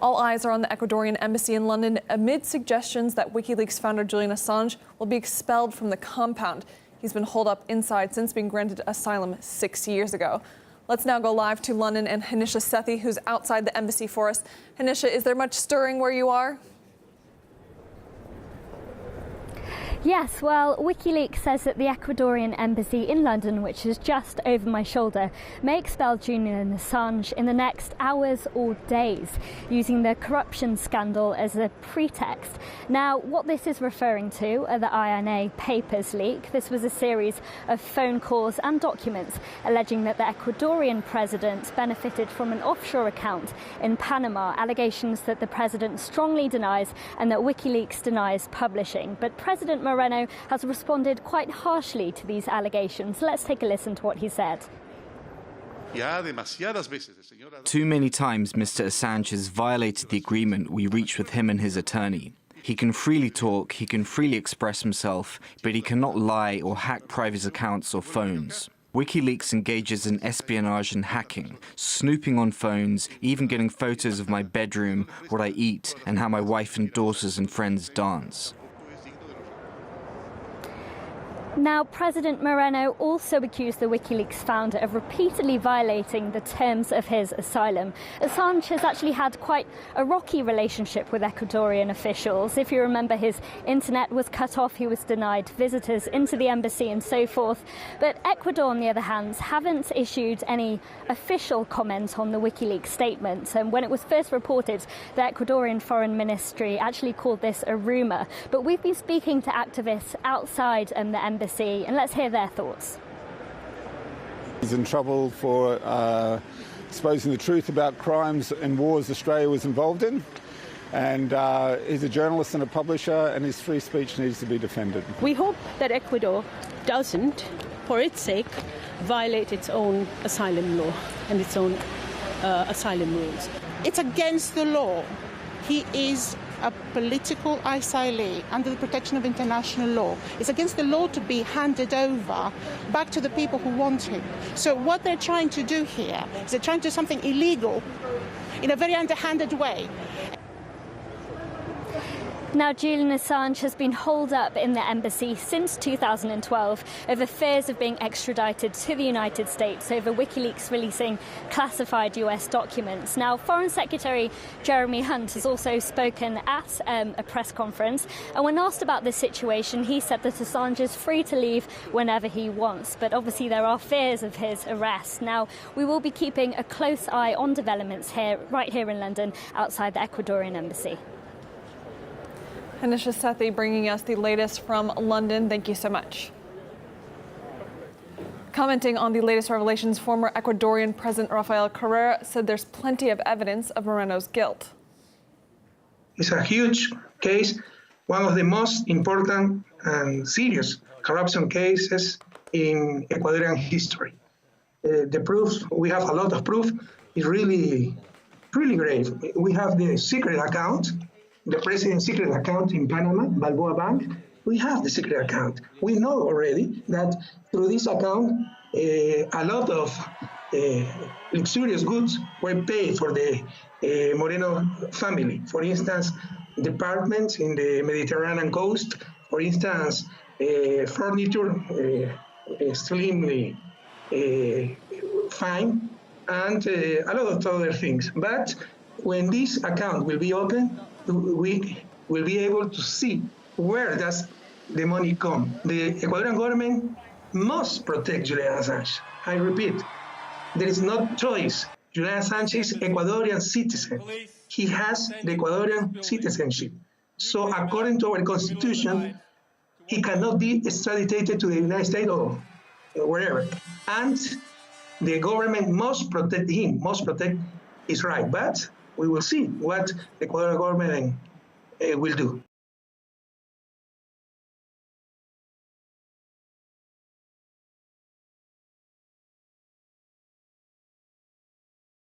All eyes are on the Ecuadorian embassy in London amid suggestions that WikiLeaks founder Julian Assange will be expelled from the compound. He's been holed up inside since being granted asylum 6 years ago. Let's now go live to London and Hanisha Sethi, who's outside the embassy for us. Hanisha, is there much stirring where you are? Yes, well, WikiLeaks says that the Ecuadorian embassy in London, which is just over my shoulder, may expel Julian Assange in the next hours or days, using the corruption scandal as a pretext. Now, what this is referring to are the INA papers leak. This was a series of phone calls and documents alleging that the Ecuadorian president benefited from an offshore account in Panama, allegations that the president strongly denies and that WikiLeaks denies publishing. But President Moreno has responded quite harshly to these allegations. Let's take a listen to what he said. Too many times Mr. Assange has violated the agreement we reached with him and his attorney. He can freely talk, he can freely express himself, but he cannot lie or hack private accounts or phones. WikiLeaks engages in espionage and hacking, snooping on phones, even getting photos of my bedroom, what I eat, and how my wife and daughters and friends dance. Now, President Moreno also accused the WikiLeaks founder of repeatedly violating the terms of his asylum. Assange has actually had quite a rocky relationship with Ecuadorian officials. If you remember, his internet was cut off, he was denied visitors into the embassy and so forth. But Ecuador, on the other hand, haven't issued any official comment on the WikiLeaks statement. And when it was first reported, the Ecuadorian Foreign Ministry actually called this a rumour. But we've been speaking to activists outside the embassy, and let's hear their thoughts. He's in trouble for exposing the truth about crimes and wars Australia was involved in, and he's a journalist and a publisher, and his free speech needs to be defended. We hope that Ecuador doesn't, for its sake, violate its own asylum law and its own asylum rules. It's against the law. He is a political asylee under the protection of international law. It's against the law to be handed over back to the people who want him. So what they're trying to do here is they're trying to do something illegal in a very underhanded way. Now, Julian Assange has been holed up in the embassy since 2012 over fears of being extradited to the United States over WikiLeaks releasing classified US documents. Now, Foreign Secretary Jeremy Hunt has also spoken at a press conference, and when asked about this situation, he said that Assange is free to leave whenever he wants, but obviously there are fears of his arrest. Now, we will be keeping a close eye on developments right here in London, outside the Ecuadorian embassy. Hanisha Sethi bringing us the latest from London. Thank you so much. Commenting on the latest revelations, former Ecuadorian President Rafael Correa said there's plenty of evidence of Moreno's guilt. It's a huge case, one of the most important and serious corruption cases in Ecuadorian history. The proof, we have a lot of proof, is really great. We have the secret account, the president's secret account in Panama, Balboa Bank. We have the secret account. We know already that through this account, a lot of luxurious goods were paid for the Moreno family. For instance, departments in the Mediterranean coast, for instance, furniture extremely fine, and a lot of other things. But when this account will be open, we will be able to see where does the money come. The Ecuadorian government must protect Julian Assange. I repeat, there is no choice. Julian Assange is Ecuadorian citizen. He has the Ecuadorian citizenship. So according to our constitution, he cannot be extradited to the United States or wherever. And the government must protect him, must protect his right. But we will see what the Ecuadorian government will do.